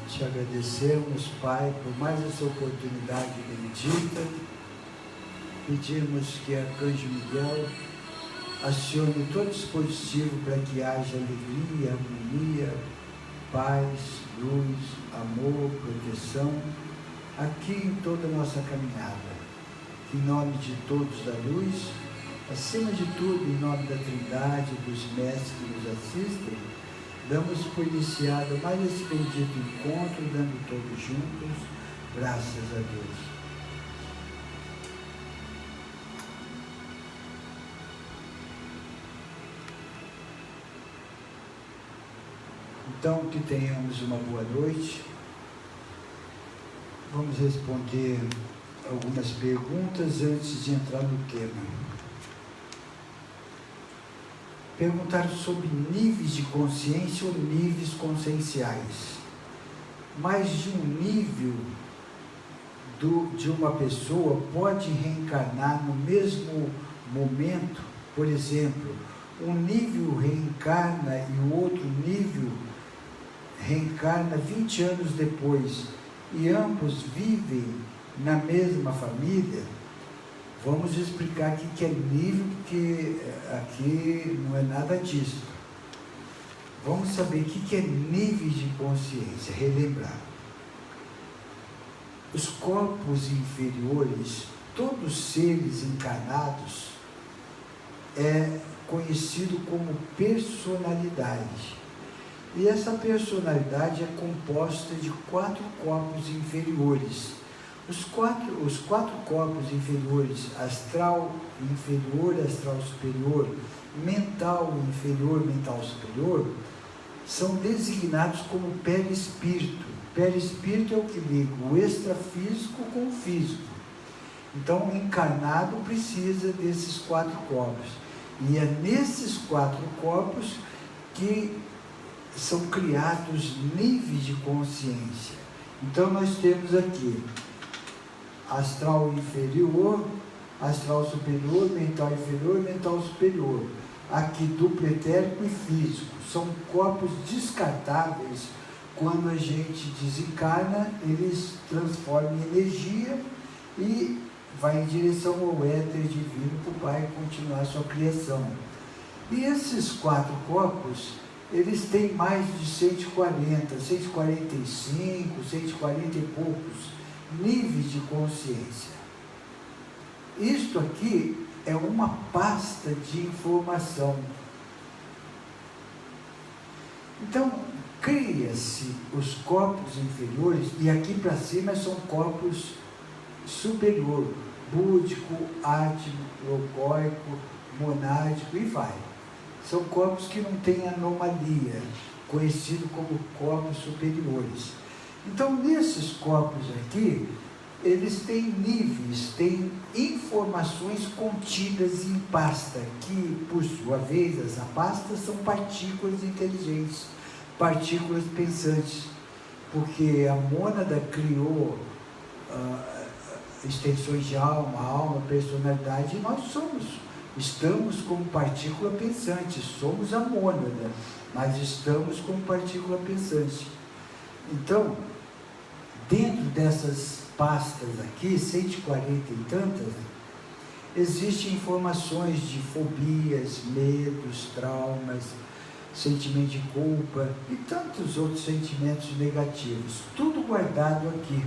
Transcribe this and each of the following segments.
Te agradecemos, Pai, por mais essa oportunidade bendita. Pedimos que Arcanjo Miguel acione todo dispositivo para que haja alegria, harmonia, paz, luz, amor, proteção, aqui em toda a nossa caminhada. Que em nome de todos da luz, acima de tudo, em nome da Trindade, dos mestres que nos assistem, damos por iniciado mais esse bendito encontro, dando todos juntos, graças a Deus. Então, que tenhamos uma boa noite. Vamos responder algumas perguntas antes de entrar no tema. Perguntaram sobre níveis de consciência ou níveis conscienciais. Mais de um nível de uma pessoa pode reencarnar no mesmo momento. Por exemplo, um nível reencarna e o outro nível reencarna 20 anos depois e ambos vivem na mesma família. Vamos explicar o que é nível, porque aqui não é nada disso. Vamos saber o que é nível de consciência, relembrar. Os corpos inferiores, todos seres encarnados, é conhecido como personalidade. E essa personalidade é composta de 4 corpos inferiores. Os quatro corpos inferiores, astral inferior, astral superior, mental inferior, mental superior, são designados como perispírito. Perispírito é o que liga o extrafísico com o físico. Então, o encarnado precisa desses 4 corpos. E é nesses 4 corpos que são criados níveis de consciência. Então, nós temos aqui astral inferior, astral superior, mental inferior, mental superior. Aqui duplo etérico e físico. São corpos descartáveis. Quando a gente desencarna, eles transformam em energia e vai em direção ao éter divino para o Pai continuar a sua criação. E esses 4 corpos, eles têm mais de 140, 145, 140 e poucos níveis de consciência. Isto aqui é uma pasta de informação. Então, cria-se os corpos inferiores, e aqui para cima são corpos superior, búdico, átmico, logóico, monádico e vai. São corpos que não têm anomalia, conhecido como corpos superiores. Então, nesses corpos aqui, eles têm níveis, têm informações contidas em pasta, que, por sua vez, essa pasta são partículas inteligentes, partículas pensantes, porque a mônada criou extensões de alma, personalidade, e nós estamos como partícula pensante, somos a mônada, mas estamos como partícula pensante. Então, dentro dessas pastas aqui, 140 e tantas, existem informações de fobias, medos, traumas, sentimento de culpa e tantos outros sentimentos negativos, tudo guardado aqui.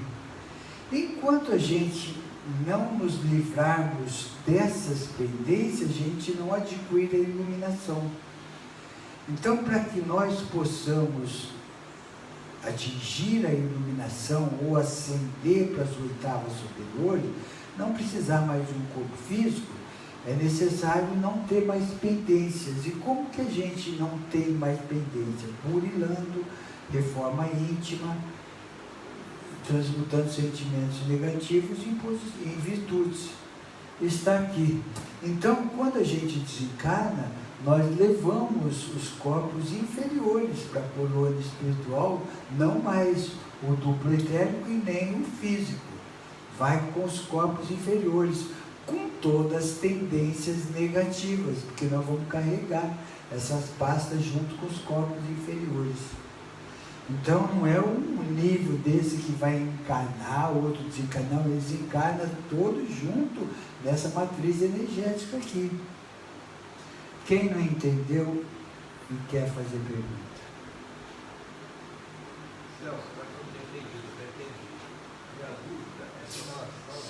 Enquanto a gente não nos livrarmos dessas pendências, a gente não adquire a iluminação. Então, para que nós possamos atingir a iluminação ou ascender para as 8º superiores, não precisar mais de um corpo físico, é necessário não ter mais pendências. E como que a gente não tem mais pendência? Burilando, reforma íntima, transmutando sentimentos negativos em virtudes. Está aqui. Então, quando a gente desencarna, nós levamos os corpos inferiores para a colônia espiritual, não mais o duplo etérico e nem o físico. Vai com os corpos inferiores, com todas as tendências negativas, porque nós vamos carregar essas pastas junto com os corpos inferiores. Então não é um nível desse que vai encarnar, outro desencarnar, eles encarnam todos junto nessa matriz energética aqui. Quem não entendeu e quer fazer pergunta? Celso, mas não tinha entendido, já entendi. Minha dúvida é com relação,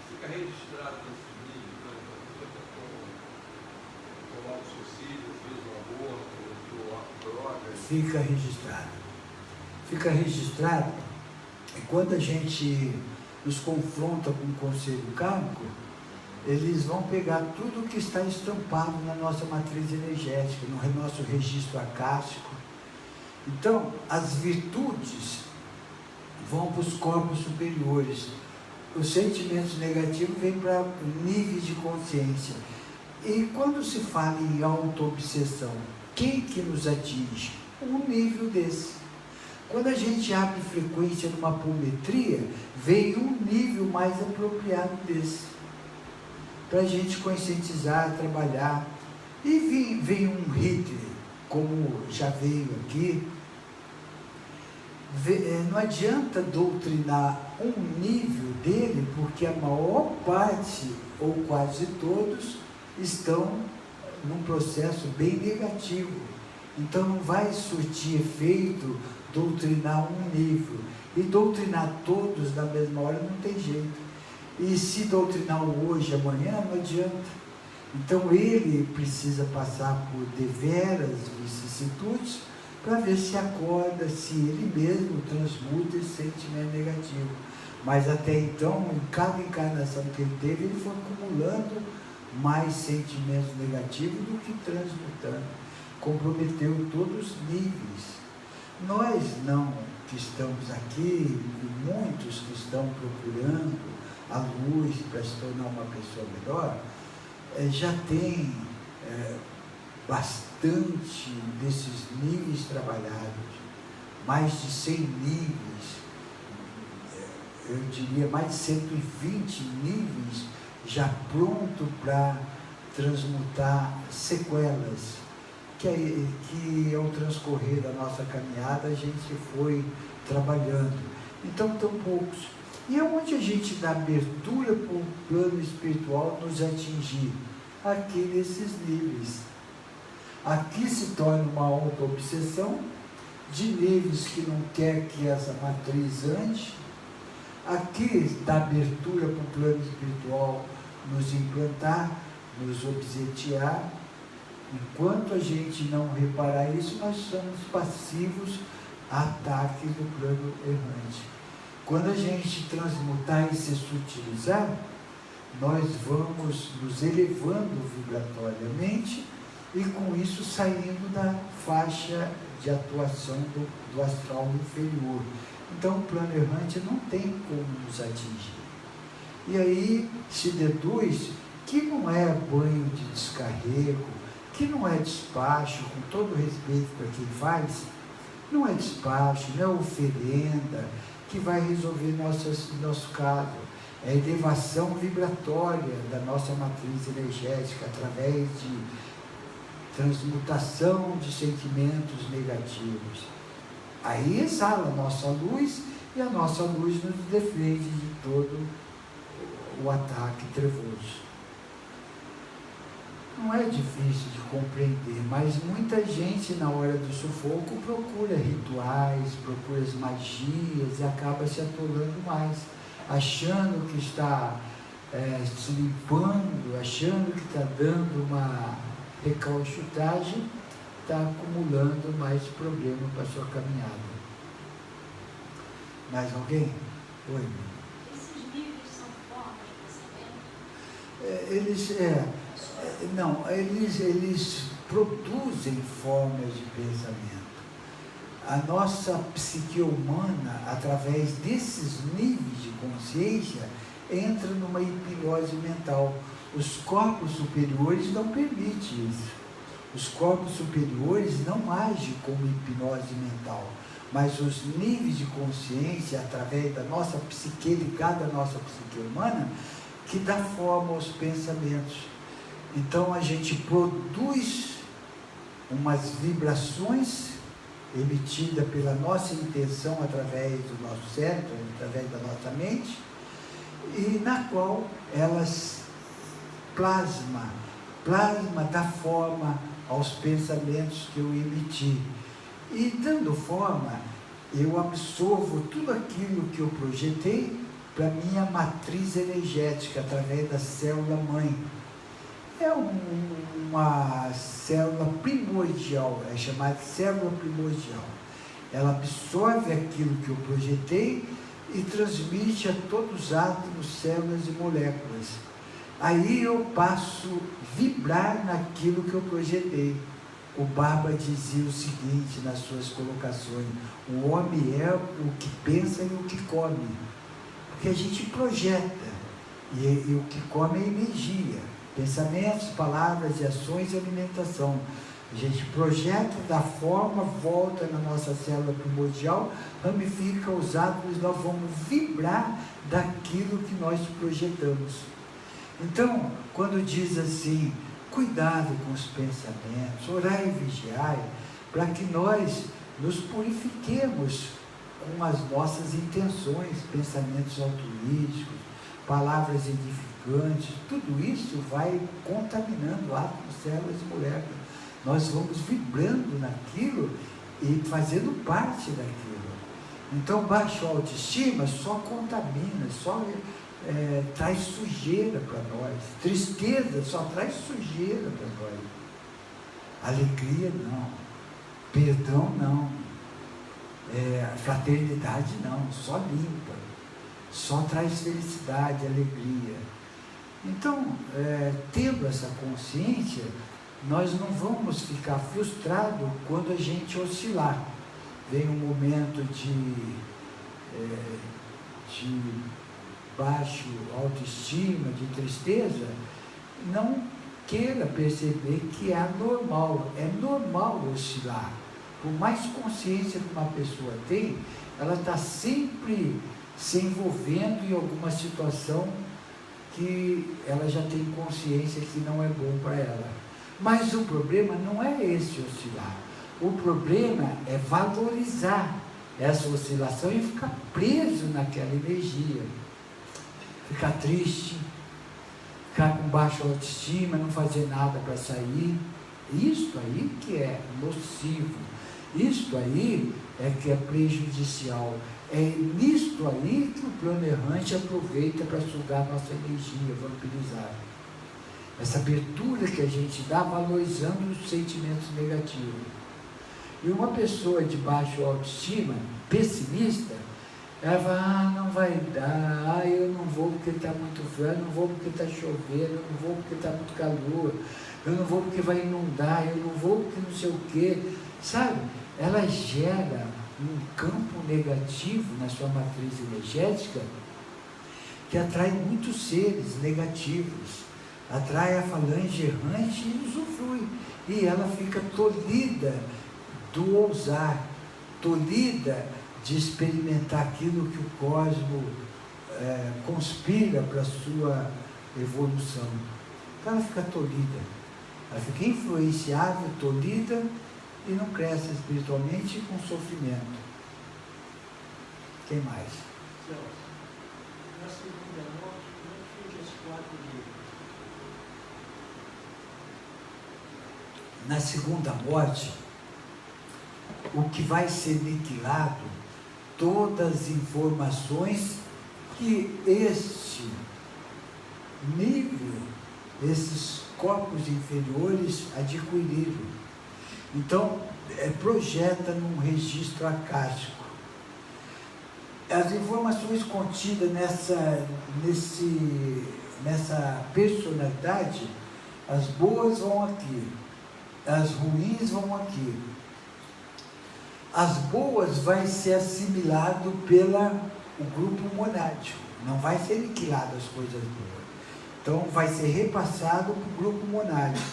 fica registrado nesse vídeo, por exemplo, a pessoa que tomou o suicídio, fez um aborto, usou drogas. Fica registrado. Fica registrado, e quando a gente nos confronta com o conselho kármico, eles vão pegar tudo que está estampado na nossa matriz energética, no nosso registro acástico. Então, as virtudes vão para os corpos superiores. Os sentimentos negativos vêm para níveis de consciência. E quando se fala em auto-obsessão, quem que nos atinge? Um nível desse. Quando a gente abre frequência numa apometria, vem um nível mais apropriado desse, para a gente conscientizar, trabalhar. E vem um Hitler, como já veio aqui. Não adianta doutrinar um nível dele, porque a maior parte, ou quase todos, estão num processo bem negativo. Então não vai surtir efeito doutrinar um nível. E doutrinar todos na mesma hora não tem jeito. E se doutrinar o hoje, amanhã, não adianta. Então ele precisa passar por deveras vicissitudes para ver se acorda, se ele mesmo transmuta esse sentimento negativo. Mas até então, em cada encarnação que ele teve, ele foi acumulando mais sentimentos negativos do que transmutando. Comprometeu todos os níveis. Nós não, que estamos aqui, e muitos que estão procurando a luz para se tornar uma pessoa melhor, já tem bastante desses níveis trabalhados, mais de 100 níveis, eu diria mais de 120 níveis já pronto para transmutar sequelas, que ao transcorrer da nossa caminhada a gente foi trabalhando. Então, tão poucos. E aonde a gente dá abertura para o plano espiritual nos atingir? Aqui nesses níveis. Aqui se torna uma auto-obsessão de níveis que não quer que essa matriz ande. Aqui dá abertura para o plano espiritual nos implantar, nos obsequiar. Enquanto a gente não reparar isso, nós somos passivos a ataques do plano errante. Quando a gente transmutar e se sutilizar, nós vamos nos elevando vibratoriamente e com isso saindo da faixa de atuação do astral inferior. Então o plano errante não tem como nos atingir. E aí se deduz que não é banho de descarrego, que não é despacho, com todo respeito para quem faz, não é despacho, não é oferenda que vai resolver nosso caso. É a elevação vibratória da nossa matriz energética através de transmutação de sentimentos negativos. Aí exala a nossa luz e a nossa luz nos defende de todo o ataque trevoso. Não é difícil de compreender, mas muita gente na hora do sufoco procura rituais, procura as magias e acaba se atolando mais, achando que está se limpando, achando que está dando uma recalchutagem, está acumulando mais problema para a sua caminhada. Mais alguém? Oi. Esses níveis são formas de pensamento? Eles produzem formas de pensamento. A nossa psique humana, através desses níveis de consciência, entra numa hipnose mental. Os corpos superiores não permitem isso. Os corpos superiores não agem como hipnose mental, mas os níveis de consciência, através da nossa psique, ligada à nossa psique humana, que dá forma aos pensamentos. Então a gente produz umas vibrações emitidas pela nossa intenção através do nosso cérebro, através da nossa mente, e na qual elas plasma da forma aos pensamentos que eu emiti. E dando forma, eu absorvo tudo aquilo que eu projetei para minha matriz energética, através da célula-mãe. É uma célula primordial, é chamada célula primordial. Ela absorve aquilo que eu projetei e transmite a todos os átomos, células e moléculas. Aí eu passo a vibrar naquilo que eu projetei. O Baba dizia o seguinte nas suas colocações: o homem é o que pensa e o que come. Porque a gente projeta, e o que come é energia, pensamentos, palavras e ações e alimentação. A gente projeta da forma, volta na nossa célula primordial, ramifica os átomos, nós vamos vibrar daquilo que nós projetamos. Então, quando diz assim, cuidado com os pensamentos, orai e vigiai, para que nós nos purifiquemos com as nossas intenções, pensamentos altruísticos, palavras edificantes, tudo isso vai contaminando átomos, células e moléculas. Nós vamos vibrando naquilo e fazendo parte daquilo. Então, baixa autoestima só contamina, só traz sujeira para nós. Tristeza só traz sujeira para nós. Alegria não. Perdão não. Fraternidade não. Só limpa. Só traz felicidade, alegria. Então, tendo essa consciência, nós não vamos ficar frustrados quando a gente oscilar. Vem um momento de baixo autoestima, de tristeza, não queira perceber que é normal oscilar. Por mais consciência que uma pessoa tem, ela está sempre se envolvendo em alguma situação que ela já tem consciência que não é bom para ela. Mas o problema não é esse oscilar. O problema é valorizar essa oscilação e ficar preso naquela energia. Ficar triste, ficar com baixa autoestima, não fazer nada para sair. Isso aí que é nocivo. Isso aí é que é prejudicial. É nisto aí que o plano errante aproveita para sugar nossa energia, vampirizar. Essa abertura que a gente dá valorizando os sentimentos negativos. E uma pessoa de baixa autoestima, pessimista, ela fala, não vai dar, eu não vou porque está muito frio, eu não vou porque está chovendo, eu não vou porque está muito calor, eu não vou porque vai inundar, eu não vou porque não sei o quê. Sabe? Ela gera um campo negativo na sua matriz energética que atrai muitos seres negativos, atrai a falange errante e usufrui. E ela fica tolhida do ousar, tolhida de experimentar aquilo que o cosmos conspira para a sua evolução. Então ela fica tolhida, ela fica influenciável, tolhida, e não cresce espiritualmente com sofrimento. Quem mais? Na segunda morte, como é que fica esse 4 livros? Na segunda morte, o que vai ser aniquilado, todas as informações que este nível, esses corpos inferiores adquiriram. Então, projeta num registro acástico. As informações contidas nessa personalidade, as boas vão aqui, as ruins vão aqui. As boas vai ser assimilado pelo grupo monádico, não vai ser aniquilado as coisas boas. Então, vai ser repassado para o grupo monádico.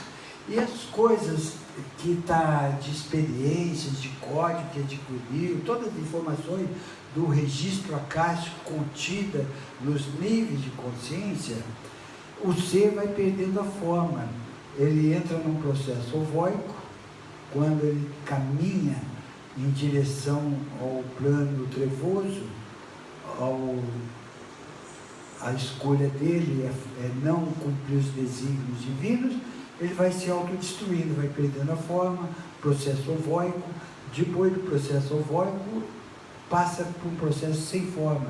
E as coisas que está de experiências, de código que adquiriu, todas as informações do registro acástico contida nos níveis de consciência, o ser vai perdendo a forma. Ele entra num processo ovoico, quando ele caminha em direção ao plano trevoso, a escolha dele é não cumprir os desígnios divinos, ele vai se autodestruindo, vai perdendo a forma, processo ovoico. Depois do processo ovoico, passa por um processo sem forma,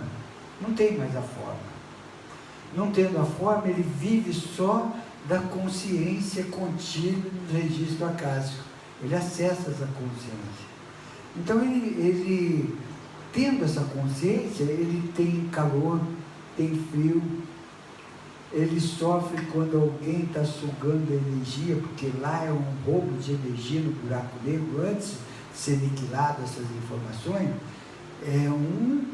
não tem mais a forma. Não tendo a forma, ele vive só da consciência contida no registro acásico. Ele acessa essa consciência. Então, ele tendo essa consciência, ele tem calor, tem frio, ele sofre quando alguém está sugando a energia, porque lá é um roubo de energia no buraco negro. Antes de ser aniquilado essas informações, é um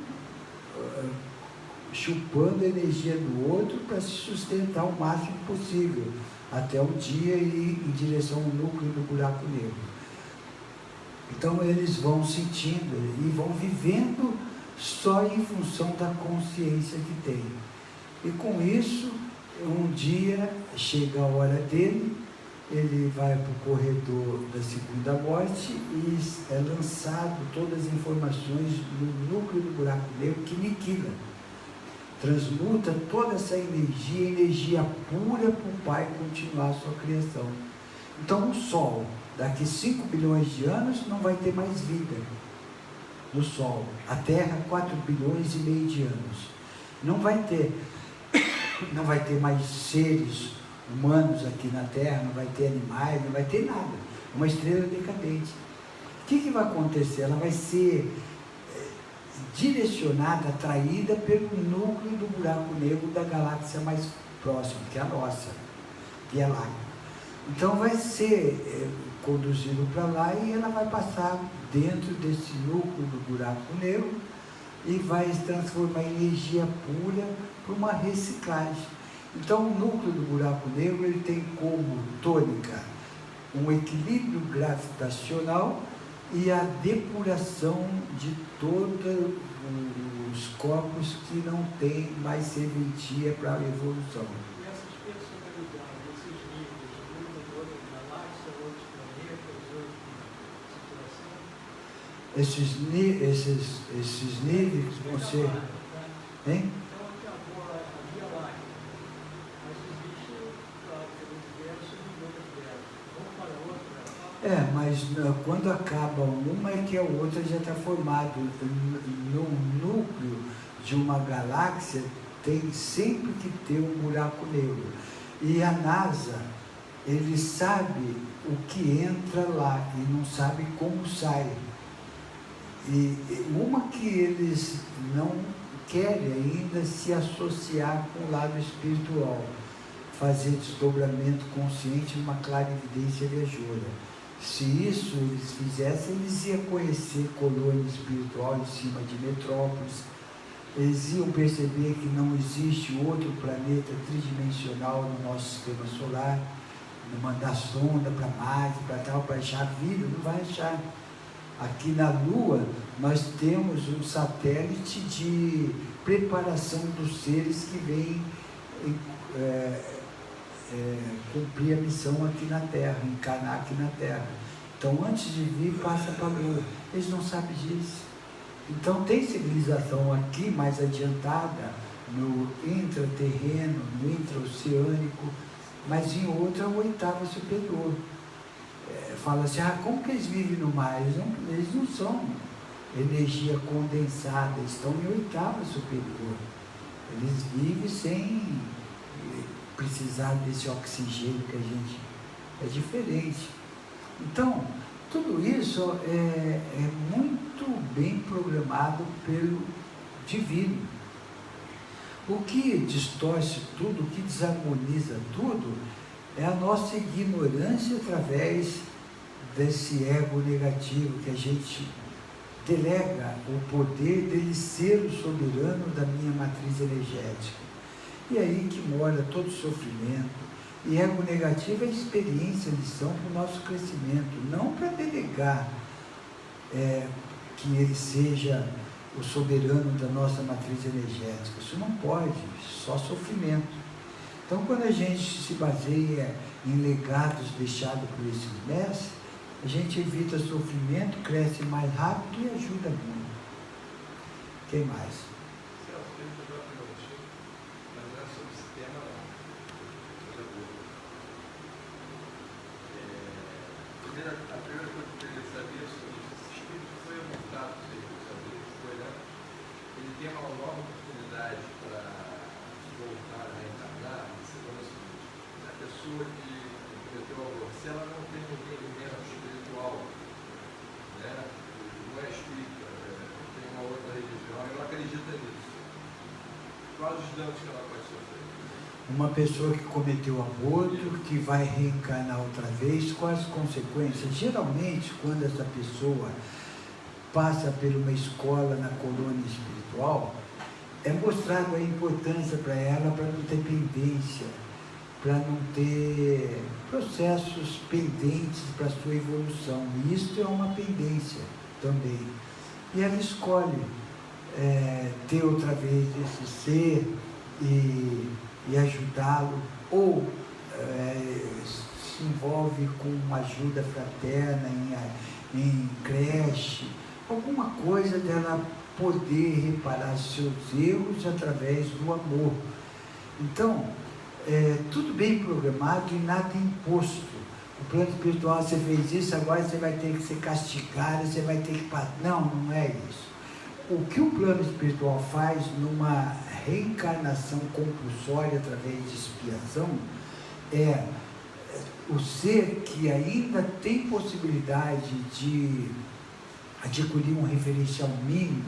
chupando a energia do outro para se sustentar o máximo possível, até um dia ir em direção ao núcleo do buraco negro. Então eles vão sentindo e vão vivendo só em função da consciência que tem. E com isso, um dia chega a hora dele, ele vai para o corredor da segunda morte e é lançado todas as informações no núcleo do buraco negro que aniquila. Transmuta toda essa energia pura para o Pai continuar a sua criação. Então o Sol, daqui 5 bilhões de anos, não vai ter mais vida no Sol. A Terra, 4 bilhões e meio de anos. Não vai ter mais seres humanos aqui na Terra, não vai ter animais, não vai ter nada. Uma estrela decadente. O que vai acontecer? Ela vai ser direcionada, atraída pelo núcleo do buraco negro da galáxia mais próxima, que é a nossa, que é lá. Então vai ser conduzido para lá e ela vai passar dentro desse núcleo do buraco negro e vai transformar energia pura para uma reciclagem. Então o núcleo do buraco negro ele tem como tônica um equilíbrio gravitacional e a depuração de todos os corpos que não têm mais serventia para a evolução. E essas personalidades, esses níveis, mudam de outra galáxia, outros planetas, outra situação? Esses níveis vão ser... Hein? Então aqui agora a Via Láctea, mas existe o universo e outras delas. Vamos para outra. Mas quando acaba uma é que a outra já está formada. No núcleo de uma galáxia tem sempre que ter um buraco negro. E a NASA, ele sabe o que entra lá e não sabe como sai. E uma que eles não querem ainda se associar com o lado espiritual, fazer desdobramento consciente numa clarividência viajoura. Se isso eles fizessem, eles iam conhecer colônia espiritual em cima de metrópoles, eles iam perceber que não existe outro planeta tridimensional no nosso sistema solar, não mandar sonda para Marte, para tal, para achar vida, não vai achar. Aqui na Lua, nós temos um satélite de preparação dos seres que vêm cumprir a missão aqui na Terra, encarnar aqui na Terra. Então, antes de vir, passa para a Lua. Eles não sabem disso. Então, tem civilização aqui mais adiantada, no intraterreno, no intraoceânico, mas em outra, oitava superior. Fala assim, como que eles vivem no mar? Eles não são energia condensada, eles estão em oitava superior. Eles vivem sem precisar desse oxigênio que a gente... É diferente. Então, tudo isso é muito bem programado pelo divino. O que distorce tudo, o que desarmoniza tudo, é a nossa ignorância através desse ego negativo que a gente delega o poder dele ser o soberano da minha matriz energética. E aí que mora todo o sofrimento. E ego negativo é experiência, lição para o nosso crescimento, não para delegar que ele seja o soberano da nossa matriz energética. Isso não pode, só sofrimento. Então, quando a gente se baseia em legados deixados por esses mestres, a gente evita sofrimento, cresce mais rápido e ajuda muito. Quem mais? Celso, tem que fazer uma perguntinha, mas não é sobre esse tema, não. Coisa boa. A primeira coisa que eu queria saber é o seguinte: esse espírito foi montado, sei saber, foi, né? Ele tem uma nova oportunidade para voltar a reencarnar, segundo o seguinte: a pessoa que cometeu o aborto, se ela não tem um entendimento espiritual, né, não é espírita, tem uma outra religião, ela acredita nisso, quais os danos que ela pode sofrer? Uma pessoa que cometeu aborto, que vai reencarnar outra vez, quais as consequências? Geralmente, quando essa pessoa passa por uma escola na colônia espiritual, é mostrado a importância para ela, para não ter pendência, para não ter processos pendentes para a sua evolução. E isso é uma pendência também. E ela escolhe ter outra vez esse ser e ajudá-lo, ou se envolve com uma ajuda fraterna em creche, alguma coisa dela poder reparar seus erros através do amor. Então, tudo bem programado e nada imposto. O plano espiritual, você fez isso, agora você vai ter que ser castigado, você vai ter que... Não, não é isso. O que o plano espiritual faz numa reencarnação compulsória através de expiação é o ser que ainda tem possibilidade de adquirir um referencial mínimo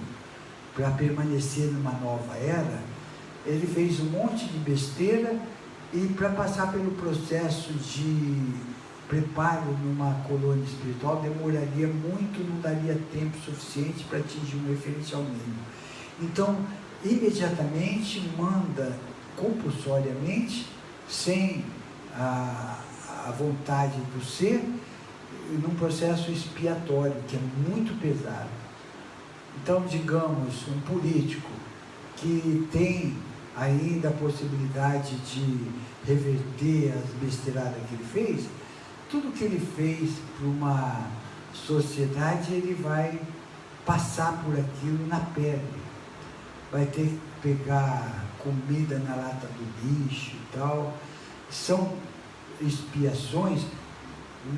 para permanecer numa nova era. Ele fez um monte de besteira e para passar pelo processo de preparo numa colônia espiritual demoraria muito, não daria tempo suficiente para atingir um referencial mínimo. Então, imediatamente manda compulsoriamente, sem a vontade do ser, num processo expiatório que é muito pesado. Então, digamos, um político que tem ainda a possibilidade de reverter as besteiradas que ele fez, tudo que ele fez para uma sociedade, ele vai passar por aquilo na pele. Vai ter que pegar comida na lata do lixo e tal. São expiações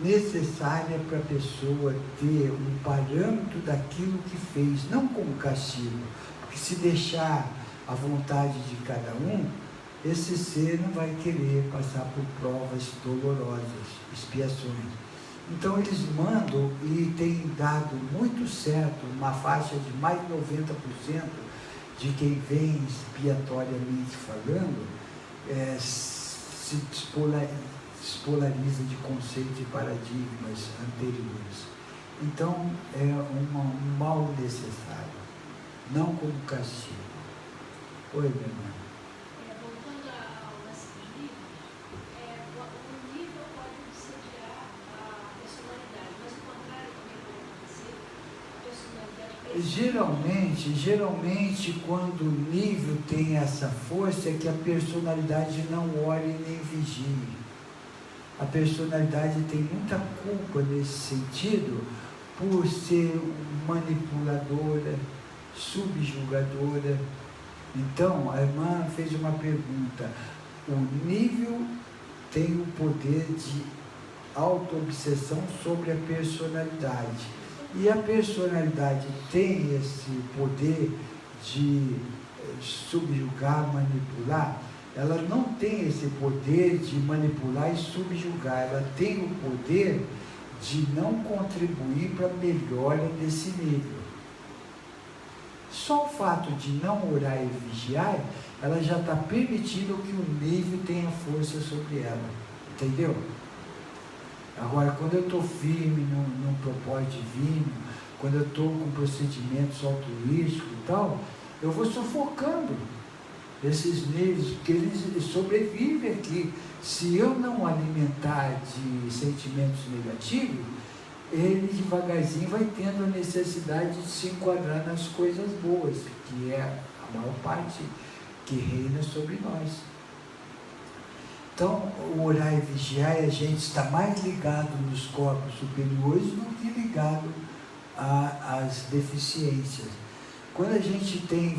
necessárias para a pessoa ter um parâmetro daquilo que fez, não como castigo, porque se deixar à vontade de cada um, esse ser não vai querer passar por provas dolorosas, expiações. Então eles mandam, e tem dado muito certo, uma faixa de mais de 90% de quem vem expiatoriamente falando, se despolariza de conceitos e paradigmas anteriores. Então é um mal necessário, não como castigo. Oi, minha irmã. Voltando ao lance dos livros, o nível pode obsediar a personalidade, mas o contrário também pode acontecer. A personalidade... Geralmente, quando o nível tem essa força, é que a personalidade não olhe nem vigie. A personalidade tem muita culpa nesse sentido, por ser manipuladora, subjugadora. Então, a irmã fez uma pergunta: o nível tem o poder de auto-obsessão sobre a personalidade, e a personalidade tem esse poder de subjugar, manipular. Ela não tem esse poder de manipular e subjugar, ela tem o poder de não contribuir para a melhora desse nível. Só o fato de não orar e vigiar, ela já está permitindo que o nível tenha força sobre ela. Entendeu? Agora, quando eu estou firme num propósito divino, quando eu estou com procedimentos altruísticos e tal, eu vou sufocando esses níveis, porque eles sobrevivem aqui. Se eu não alimentar de sentimentos negativos, ele devagarzinho vai tendo a necessidade de se enquadrar nas coisas boas, que é a maior parte que reina sobre nós. Então, o orar e vigiar, a gente está mais ligado nos corpos superiores do que ligado às deficiências. Quando a gente tem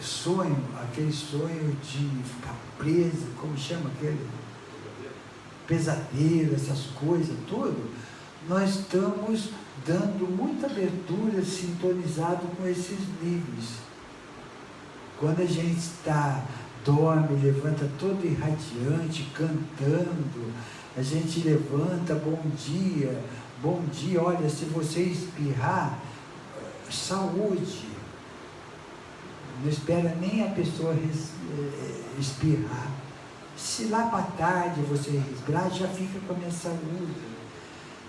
sonho, aquele sonho de ficar preso, como chama aquele? Pesadelo, essas coisas, tudo, nós estamos dando muita abertura, sintonizado com esses níveis. Quando a gente dorme, levanta todo irradiante, cantando, a gente levanta, bom dia, olha, se você espirrar, saúde, não espera nem a pessoa espirrar. Se lá para tarde você respirar, já fica com a minha saúde.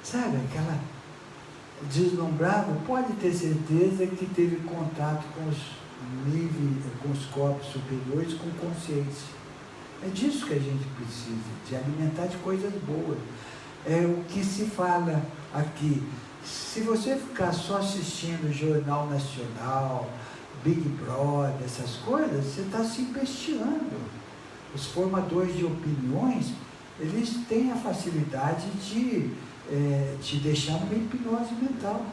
Sabe, aquela deslumbrada, pode ter certeza que teve contato com os níveis, com os corpos superiores, com consciência. É disso que a gente precisa, de alimentar de coisas boas. É o que se fala aqui. Se você ficar só assistindo o Jornal Nacional, Big Brother, essas coisas, você está se empesteando. Os formadores de opiniões, eles têm a facilidade de te deixar numa hipnose mental.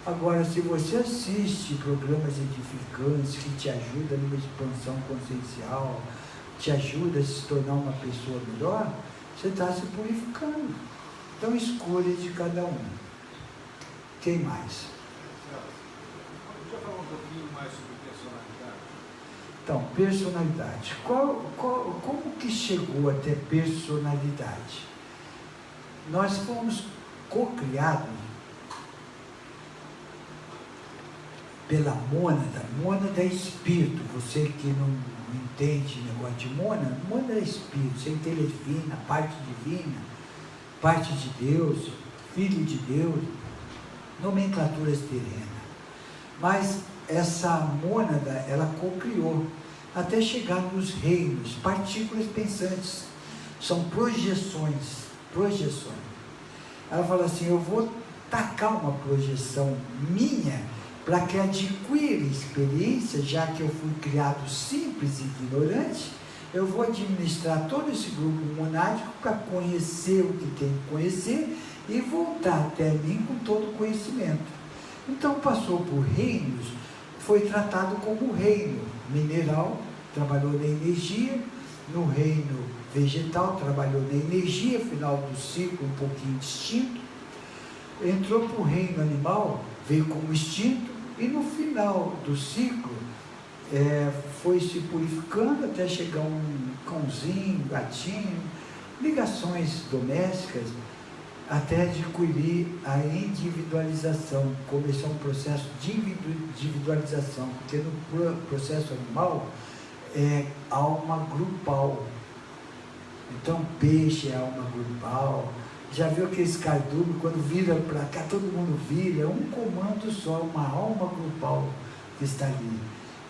Agora, se você assiste programas edificantes que te ajudam numa expansão consciencial, te ajuda a se tornar uma pessoa melhor, você está se purificando. Então, escolha de cada um. Quem mais? Deixa eu falar um pouquinho mais sobre personalidade. Então, personalidade. Como que chegou até personalidade? Nós fomos co-criados pela mônada. Mônada é espírito. Você que não entende negócio de mônada é espírito. Você entende divina, parte divina, parte de Deus, filho de Deus, nomenclaturas terrenas. Mas essa mônada, ela co-criou, até chegar nos reinos, partículas pensantes, são projeções. Ela fala assim, eu vou tacar uma projeção minha, para que adquira experiência, já que eu fui criado simples e ignorante, eu vou administrar todo esse grupo monádico para conhecer o que tem que conhecer e voltar até mim com todo o conhecimento. Então passou por reinos, foi tratado como reino mineral, trabalhou na energia, no reino vegetal, trabalhou na energia, final do ciclo um pouquinho distinto, entrou para o reino animal, veio como instinto, e no final do ciclo foi se purificando até chegar um cãozinho, gatinho, ligações domésticas, até adquirir a individualização. Começou um processo de individualização, porque no processo animal é alma grupal. Então, peixe é alma grupal. Já viu aqueles cardumes, quando vira para cá, todo mundo vira, é um comando só, uma alma grupal que está ali.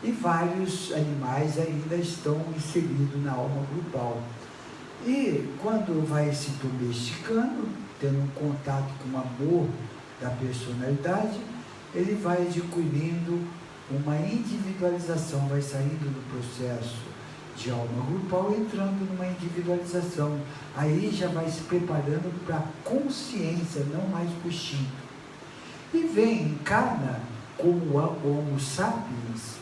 E vários animais ainda estão inseridos na alma grupal. E quando vai se domesticando, tendo um contato com o amor da personalidade, ele vai adquirindo uma individualização, vai saindo do processo de alma grupal, entrando numa individualização. Aí já vai se preparando para a consciência, não mais para o instinto. E vem, encarna como o Homo sapiens,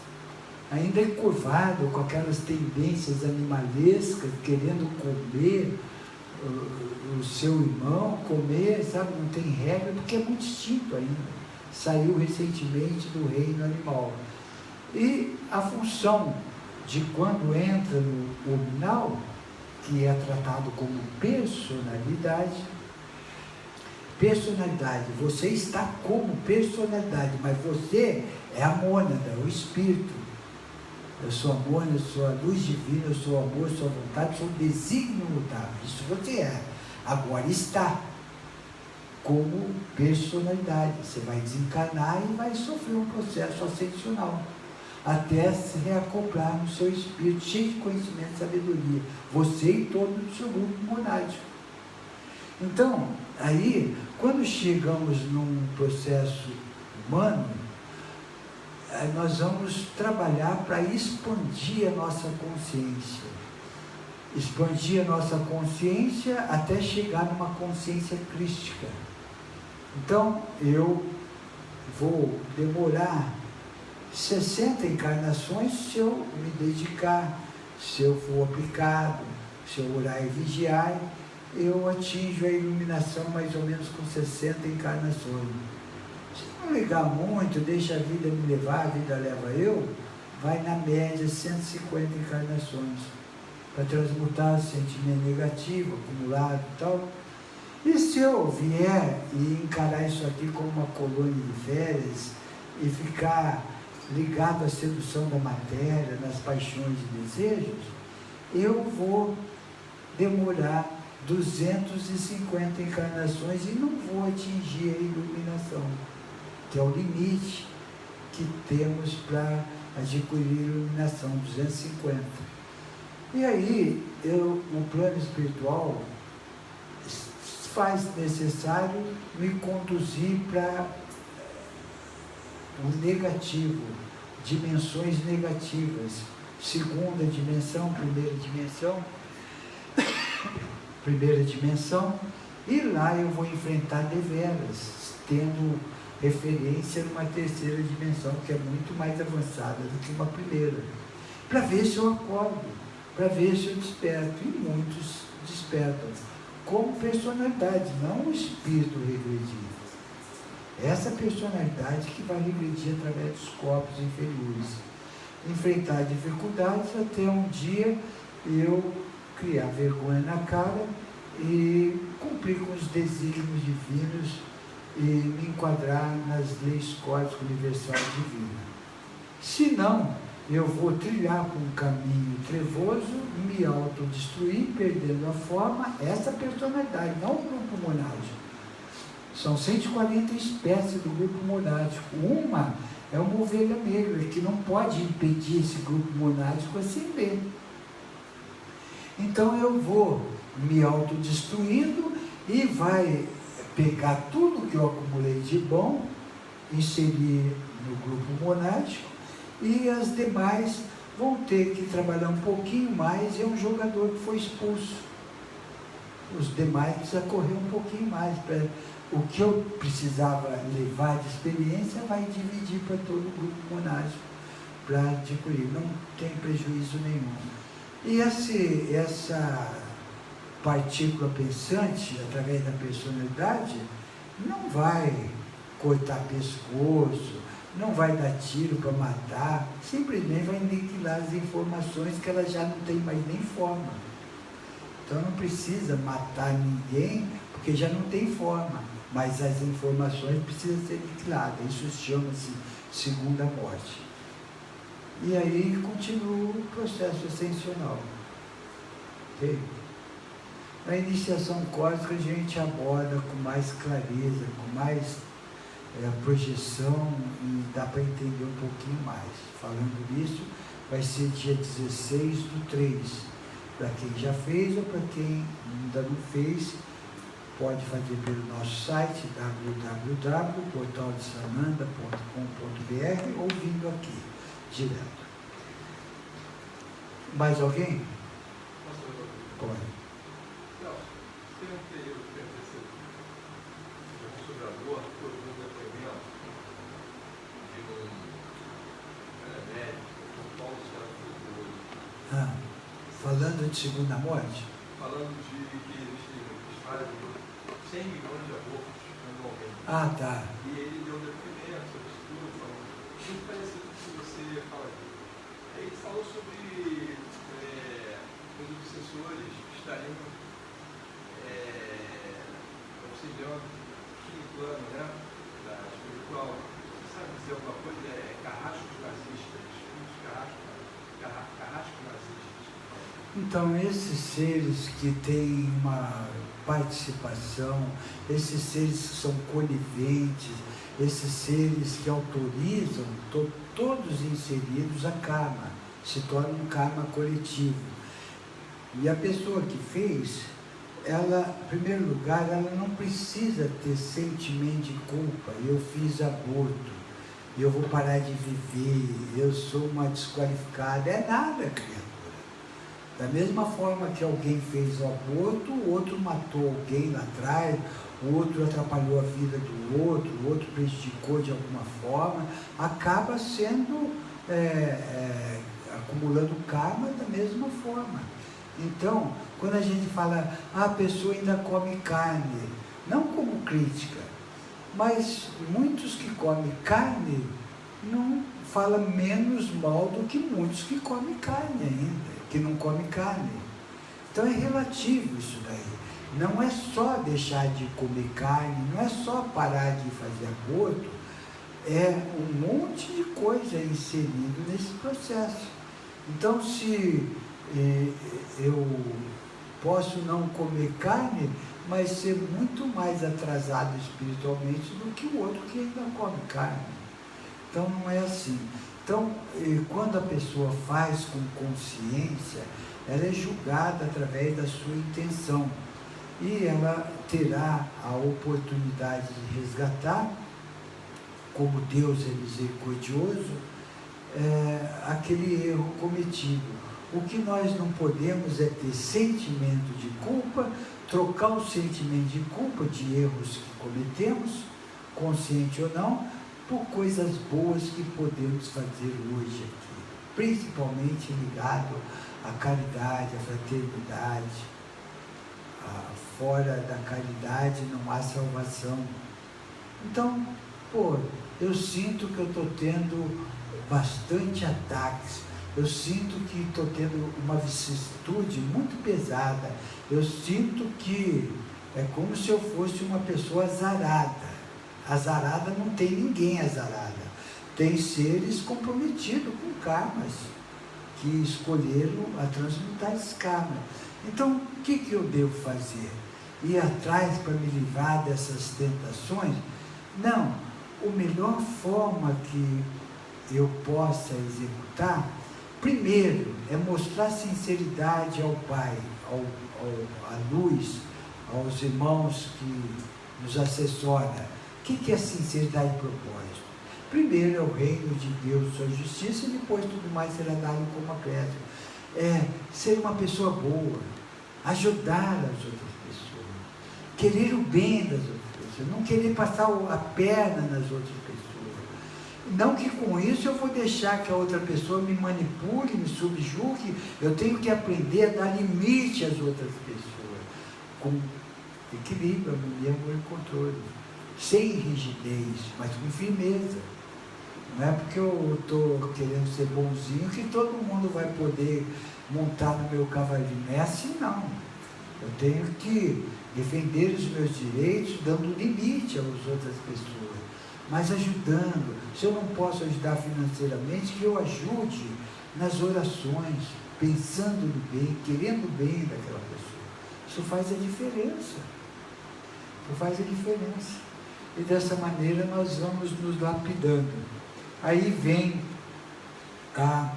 ainda encurvado, com aquelas tendências animalescas, querendo comer o seu irmão, comer, sabe, não tem regra, porque é muito instinto ainda. Saiu recentemente do reino animal. E a função de quando entra no nominal, que é tratado como personalidade, você está como personalidade, mas você é a mônada, o espírito. Eu sou a mônada, eu sou a luz divina, eu sou o amor, eu sou a vontade, eu sou o desígnio mutável. Isso você é. Agora está como personalidade. Você vai desencarnar e vai sofrer um processo ascensional, até se reacoplar no seu espírito, cheio de conhecimento e sabedoria. Você e todo o seu grupo monádico. Então, aí, quando chegamos num processo humano, nós vamos trabalhar para expandir a nossa consciência. Expandir a nossa consciência até chegar numa consciência crística. Então, eu vou demorar 60 encarnações se eu me dedicar, se eu for aplicado, se eu orar e vigiar, eu atinjo a iluminação mais ou menos com 60 encarnações. Se não ligar muito, deixa a vida me levar, a vida leva eu, vai na média 150 encarnações, para transmutar sentimento negativo, acumulado e tal. E se eu vier e encarar isso aqui como uma colônia de férias e ficar ligado à sedução da matéria, nas paixões e desejos, eu vou demorar 250 encarnações e não vou atingir a iluminação, que é o limite que temos para adquirir iluminação, 250. E aí, o plano espiritual faz necessário me conduzir para o negativo, dimensões negativas, segunda dimensão, primeira dimensão, e lá eu vou enfrentar deveras, tendo referência numa terceira dimensão, que é muito mais avançada do que uma primeira, para ver se eu acordo, para ver se eu desperto, e muitos despertam, como personalidade, não o espírito regredido. Essa personalidade que vai regredir através dos corpos inferiores. Enfrentar dificuldades até um dia eu criar vergonha na cara e cumprir com os desígnios divinos e me enquadrar nas leis códigos universal divino. Se não, eu vou trilhar por um caminho trevoso, me autodestruir, perdendo a forma, essa personalidade, não o grupo monástico. São 140 espécies do grupo monástico. Uma é uma ovelha negra, que não pode impedir esse grupo monástico a ascender. Então eu vou me autodestruindo e vai pegar tudo que eu acumulei de bom, inserir no grupo monástico, e as demais vão ter que trabalhar um pouquinho mais, e é um jogador que foi expulso. Os demais precisam correr um pouquinho mais para... O que eu precisava levar de experiência vai dividir para todo o grupo monástico para adquirir, não tem prejuízo nenhum. E essa partícula pensante, através da personalidade, não vai cortar pescoço, não vai dar tiro para matar, simplesmente vai aniquilar as informações que ela já não tem mais nem forma. Então não precisa matar ninguém, porque já não tem forma. Mas as informações precisam ser aniquiladas. Isso chama-se segunda morte. E aí continua o processo ascensional. Ok? Na iniciação cósmica a gente aborda com mais clareza, com mais projeção, e dá para entender um pouquinho mais. Falando nisso, vai ser dia 16/3. Para quem já fez ou para quem ainda não fez, pode fazer pelo nosso site www.portaldesananda.com.br ou vindo aqui, direto. Mais alguém? Pode. Não, tem um período que aconteceu sobre a dor, todo mundo depoimento de um médico, São Paulo, Estado do Falando de segunda morte? falando de que existem histórias de 100 milhões de abortos anualmente. Ah, tá. E ele deu depoimento sobre isso tudo, falando muito parecido com o que você fala aqui. Aí ele falou sobre os obsessores estariam auxiliando no plano, né, da espiritual. Você sabe dizer alguma coisa? Carrascos nazistas, muitos carrascos nazistas. Então, esses seres que têm uma participação, esses seres que são coniventes, esses seres que autorizam, todos inseridos a karma, se torna um karma coletivo. E a pessoa que fez, ela, em primeiro lugar, ela não precisa ter sentimento de culpa. Eu fiz aborto, e eu vou parar de viver, eu sou uma desqualificada. É nada, criatura. Da mesma forma que alguém fez o aborto, o outro matou alguém lá atrás, o outro atrapalhou a vida do outro, o outro prejudicou de alguma forma, acaba sendo, acumulando karma da mesma forma. Então, quando a gente fala, a pessoa ainda come carne, não como crítica, mas muitos que comem carne não falam menos mal do que muitos que comem carne ainda, que não comem carne. Então é relativo isso daí. Não é só deixar de comer carne, não é só parar de fazer aborto, é um monte de coisa inserido nesse processo. Então, se eu posso não comer carne, mas ser muito mais atrasado espiritualmente do que o outro que ainda come carne. Então, não é assim. Então, quando a pessoa faz com consciência, ela é julgada através da sua intenção. E ela terá a oportunidade de resgatar, como Deus é misericordioso, aquele erro cometido. O que nós não podemos é ter sentimento de culpa, trocar o sentimento de culpa de erros que cometemos, consciente ou não, por coisas boas que podemos fazer hoje aqui, principalmente ligado à caridade, à fraternidade. Fora da caridade não há salvação. Então, eu sinto que eu estou tendo bastante ataques, eu sinto que estou tendo uma vicissitude muito pesada, eu sinto que é como se eu fosse uma pessoa azarada. Azarada não tem ninguém azarada, tem seres comprometidos com karmas, que escolheram a transmutar esse karma. Então, o que eu devo fazer? Ir atrás para me livrar dessas tentações? Não, a melhor forma que eu possa executar, primeiro, é mostrar sinceridade ao Pai, à luz, aos irmãos que nos assessoram. O que é sinceridade e propósito? Primeiro é o reino de Deus, sua justiça, e depois tudo mais será dado como acréscimo. Ser uma pessoa boa, ajudar as outras pessoas, querer o bem das outras pessoas, não querer passar a perna nas outras pessoas. Não que com isso eu vou deixar que a outra pessoa me manipule, me subjugue. Eu tenho que aprender a dar limite às outras pessoas, com equilíbrio, harmonia, amor e controle, sem rigidez, mas com firmeza. Não é porque eu estou querendo ser bonzinho que todo mundo vai poder montar no meu cavalinho. Não é assim, não. Eu tenho que defender os meus direitos, dando limite às outras pessoas, mas ajudando. Se eu não posso ajudar financeiramente, que eu ajude nas orações, pensando no bem, querendo o bem daquela pessoa. Isso faz a diferença. Isso faz a diferença. E dessa maneira nós vamos nos lapidando. Aí vem a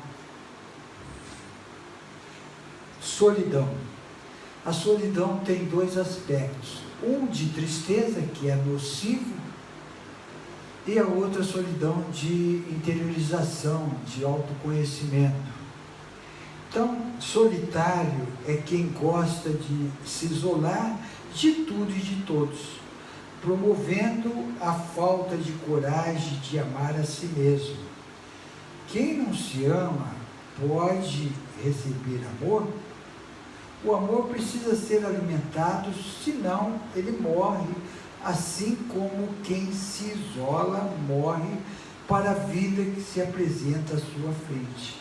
solidão. A solidão tem dois aspectos. Um de tristeza, que é nocivo, e a outra solidão de interiorização, de autoconhecimento. Então, solitário é quem gosta de se isolar de tudo e de todos, promovendo a falta de coragem de amar a si mesmo. Quem não se ama pode receber amor? O amor precisa ser alimentado, senão ele morre, assim como quem se isola morre para a vida que se apresenta à sua frente.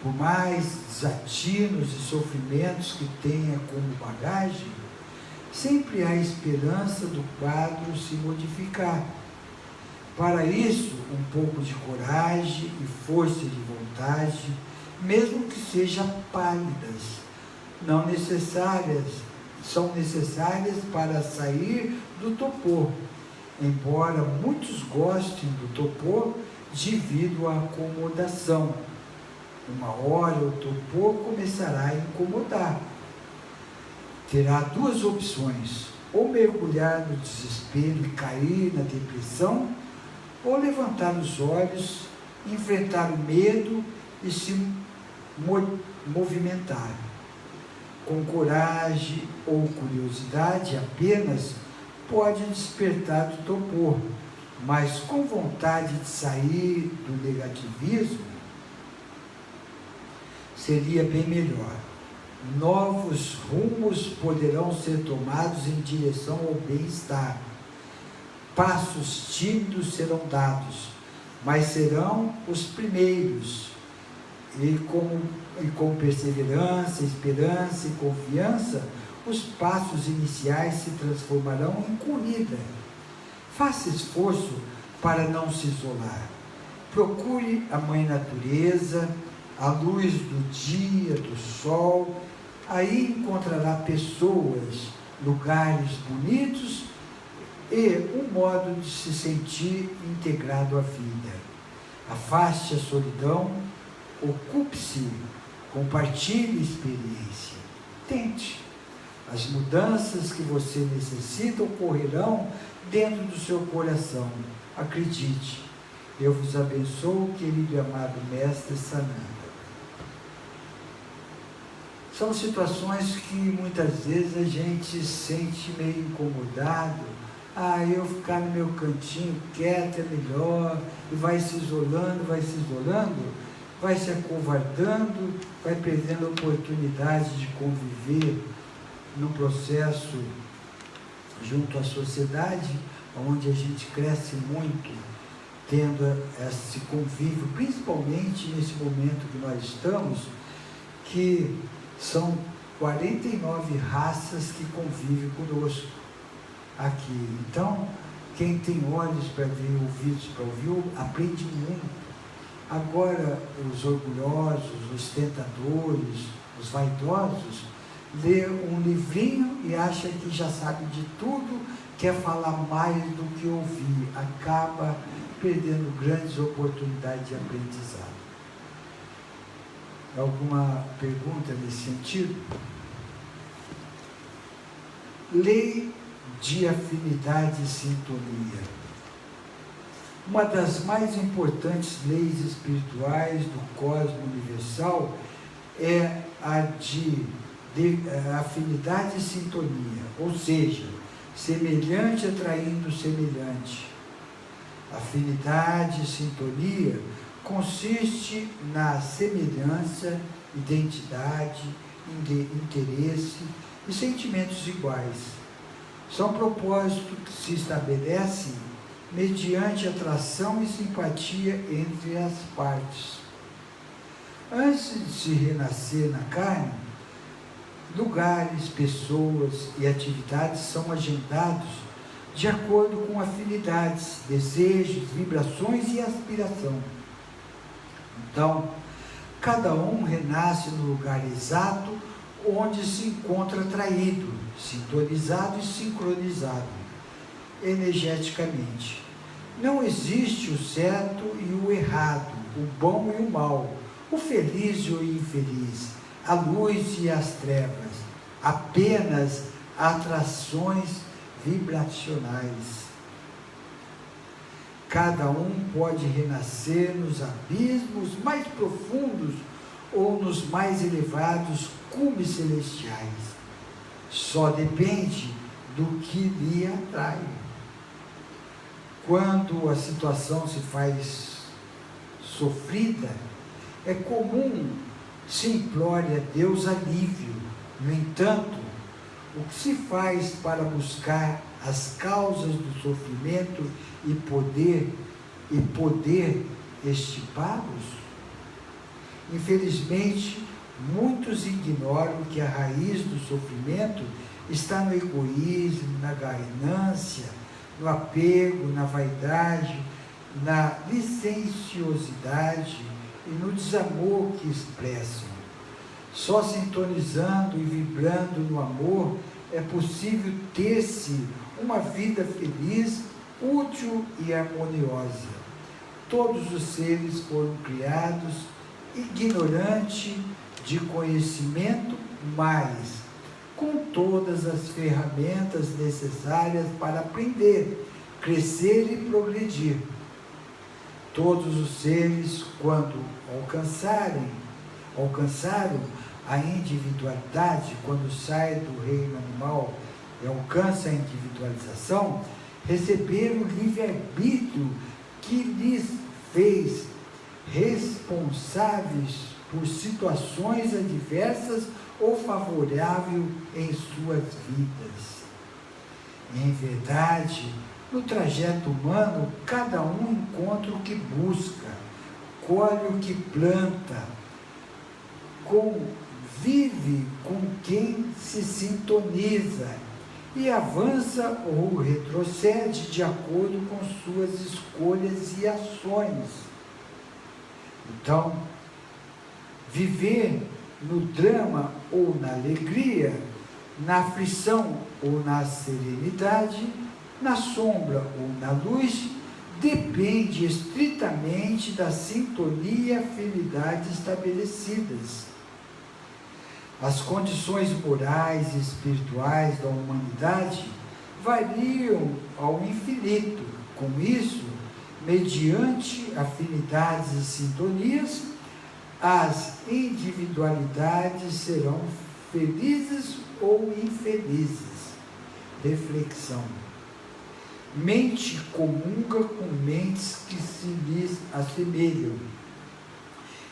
Por mais desatinos e sofrimentos que tenha como bagagem, sempre há esperança do quadro se modificar. Para isso, um pouco de coragem e força de vontade, mesmo que sejam pálidas, são necessárias para sair do topor, embora muitos gostem do topor devido à acomodação. Uma hora o topor começará a incomodar. Terá duas opções: ou mergulhar no desespero e cair na depressão, ou levantar os olhos, enfrentar o medo e se movimentar. Com coragem ou curiosidade apenas pode despertar do torpor, mas com vontade de sair do negativismo, seria bem melhor. Novos rumos poderão ser tomados em direção ao bem-estar. Passos tímidos serão dados, mas serão os primeiros. E com perseverança, esperança e confiança, os passos iniciais se transformarão em corrida. Faça esforço para não se isolar. Procure a Mãe Natureza, a luz do dia, do sol. Aí encontrará pessoas, lugares bonitos e um modo de se sentir integrado à vida. Afaste a solidão, ocupe-se, compartilhe experiência. Tente. As mudanças que você necessita ocorrerão dentro do seu coração. Acredite. Eu vos abençoo, querido e amado Mestre Sananda. São situações que muitas vezes a gente se sente meio incomodado. Eu ficar no meu cantinho quieto é melhor, e vai se isolando, vai se acovardando, vai perdendo a oportunidade de conviver no processo junto à sociedade, onde a gente cresce muito, tendo esse convívio, principalmente nesse momento que nós estamos, que são 49 raças que convivem conosco aqui. Então, quem tem olhos para ver, ouvidos para ouvir, aprende muito. Agora, os orgulhosos, os tentadores, os vaidosos, lê um livrinho e acha que já sabe de tudo, quer falar mais do que ouvir, acaba perdendo grandes oportunidades de aprendizado. Alguma pergunta nesse sentido? Lei de afinidade e sintonia. Uma das mais importantes leis espirituais do cosmos universal é a de afinidade e sintonia, ou seja, semelhante atraindo semelhante. Afinidade e sintonia consiste na semelhança, identidade, interesse e sentimentos iguais. São propósitos que se estabelecem mediante atração e simpatia entre as partes. Antes de se renascer na carne, lugares, pessoas e atividades são agendados de acordo com afinidades, desejos, vibrações e aspiração. Então, cada um renasce no lugar exato onde se encontra atraído, sintonizado e sincronizado energeticamente. Não existe o certo e o errado, o bom e o mal, o feliz e o infeliz, a luz e as trevas, apenas atrações vibracionais. Cada um pode renascer nos abismos mais profundos ou nos mais elevados cumes celestiais. Só depende do que lhe atrai. Quando a situação se faz sofrida, é comum se implore a Deus alívio. No entanto, o que se faz para buscar as causas do sofrimento e poder extirpá-los? Infelizmente, muitos ignoram que a raiz do sofrimento está no egoísmo, na ganância, no apego, na vaidade, na licenciosidade e no desamor que expressam. Só sintonizando e vibrando no amor é possível ter-se uma vida feliz, útil e harmoniosa. Todos os seres foram criados ignorantes de conhecimento, mas com todas as ferramentas necessárias para aprender, crescer e progredir. Todos os seres, quando alcançaram a individualidade, quando saem do reino animal e alcançam a individualização, receberam o livre-arbítrio que lhes fez responsáveis por situações adversas ou favoráveis em suas vidas. Em verdade, no trajeto humano, cada um encontra o que busca, colhe o que planta, convive com quem se sintoniza e avança ou retrocede de acordo com suas escolhas e ações. Então, viver no drama ou na alegria, na aflição ou na serenidade, na sombra ou na luz, depende estritamente da sintonia e afinidade estabelecidas. As condições morais e espirituais da humanidade variam ao infinito. Com isso, mediante afinidades e sintonias, as individualidades serão felizes ou infelizes. Reflexão. Mente comunga com mentes que se lhes assemelham.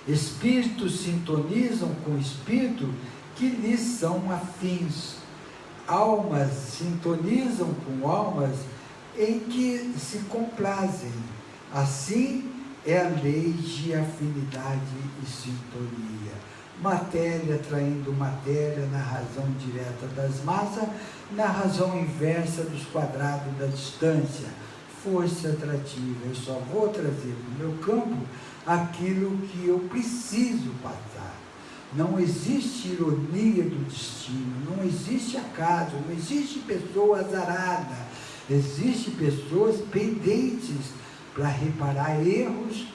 Espíritos sintonizam com espíritos que lhes são afins. Almas sintonizam com almas em que se complazem. Assim é a lei de afinidade e sintonia. Matéria atraindo matéria na razão direta das massas, na razão inversa dos quadrados da distância. Força atrativa. Eu só vou trazer para o meu campo aquilo que eu preciso passar. Não existe ironia do destino, não existe acaso, não existe pessoa azarada, existe pessoas pendentes para reparar erros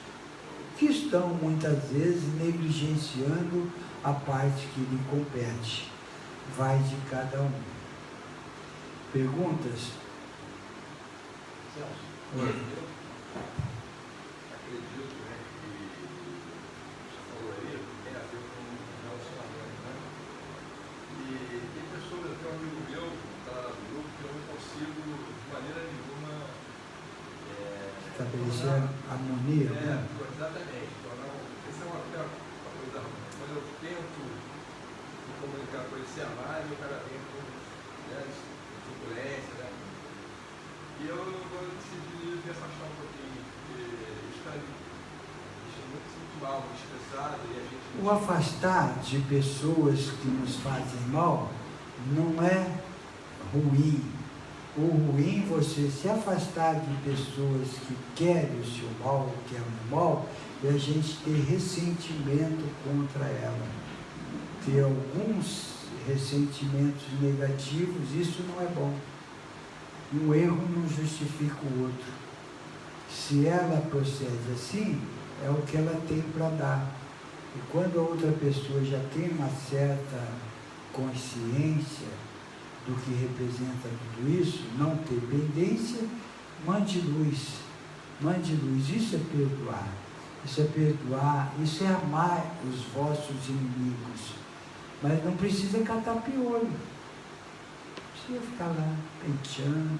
que estão muitas vezes negligenciando a parte que lhe compete. Vai de cada um. Perguntas? Celso, Oi. eu acredito, né, que você falou aí, tem a ver com relacionamento, né? E tem pessoas, até um amigo meu, está lá no grupo, que eu não consigo, de maneira nenhuma, Estabelecer harmonia. Né? Exatamente. Essa é uma coisa ruim. Quando eu tento me comunicar com esse amado, o cara vem com turbulência, né? E eu decidi me afastar um pouquinho, porque isso está muito mal, muito estressado, e a gente... O afastar de pessoas que nos fazem mal não é ruim. O ruim é você se afastar de pessoas que querem o seu mal, que é o mal, e a gente ter ressentimento contra ela. Ter alguns ressentimentos negativos, isso não é bom. Um erro não justifica o outro. Se ela procede assim, é o que ela tem para dar. E quando a outra pessoa já tem uma certa consciência do que representa tudo isso, não ter pendência, mande luz. Mande luz. Isso é perdoar. Isso é perdoar. Isso é amar os vossos inimigos. Mas não precisa catar piolho. Precisa ficar lá, penteando.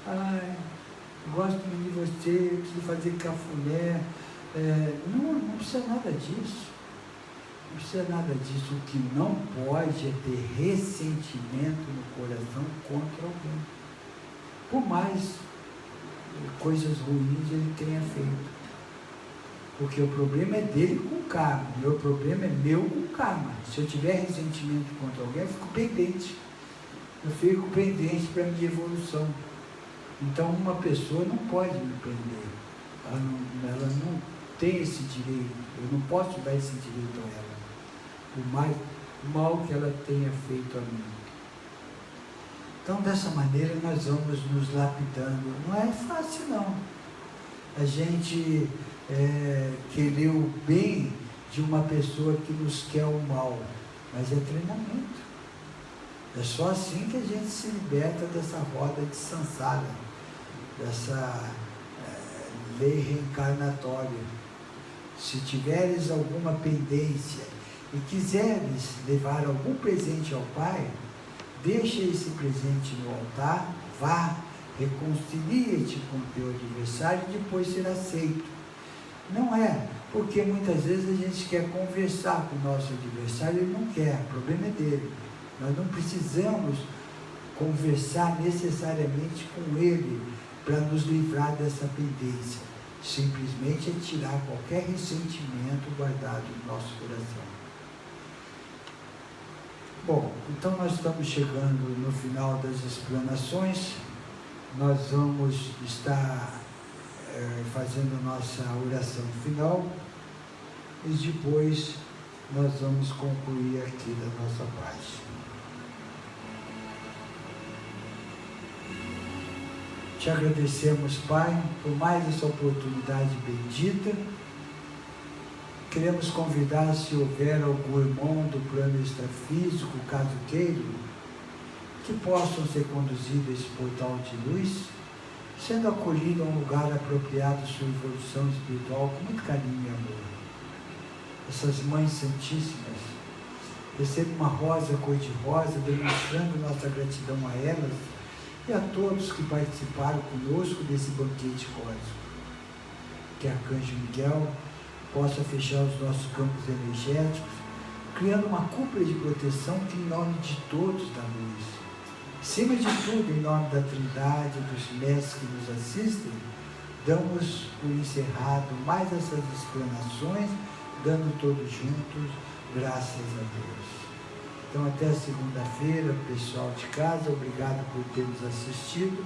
Ai, gosto muito de você, preciso fazer cafuné. Não precisa nada disso. Não precisa nada disso. O que não pode é ter ressentimento no coração contra alguém. Por mais coisas ruins ele tenha feito. Porque o problema é dele com o karma. Meu problema é meu com o karma. Se eu tiver ressentimento contra alguém, eu fico pendente. Eu fico pendente para a minha evolução. Então uma pessoa não pode me prender. Ela não tem esse direito. Eu não posso dar esse direito a ela. Por mais mal que ela tenha feito a mim. Então, dessa maneira, nós vamos nos lapidando. Não é fácil, não. A gente querer o bem de uma pessoa que nos quer o mal. Mas é treinamento. É só assim que a gente se liberta dessa roda de sansara, dessa lei reencarnatória. Se tiveres alguma pendência e quiseres levar algum presente ao Pai, deixa esse presente no altar, vá, reconcilia-te com teu adversário e depois será aceito. Não é, porque muitas vezes a gente quer conversar com o nosso adversário e ele não quer, o problema é dele. Nós não precisamos conversar necessariamente com ele para nos livrar dessa pendência. Simplesmente é tirar qualquer ressentimento guardado no nosso coração. Bom, então nós estamos chegando no final das explanações. Nós vamos estar fazendo a nossa oração final e depois nós vamos concluir aqui da nossa parte. Te agradecemos, Pai, por mais essa oportunidade bendita. Queremos convidar, se houver algum irmão do plano extrafísico, caso queiram, que possam ser conduzidos a esse portal de luz, sendo acolhido a um lugar apropriado à sua evolução espiritual, com muito carinho e amor. Essas mães santíssimas, recebam uma rosa cor-de-rosa, demonstrando nossa gratidão a elas e a todos que participaram conosco desse banquete cósmico. Que Arcanjo Miguel possa fechar os nossos campos energéticos, criando uma cúpula de proteção que, em nome de todos, da luz. Acima de tudo, em nome da Trindade, dos mestres que nos assistem, damos por encerrado mais essas explanações, dando todos juntos graças a Deus. Então, até segunda-feira, pessoal de casa, obrigado por ter nos assistido.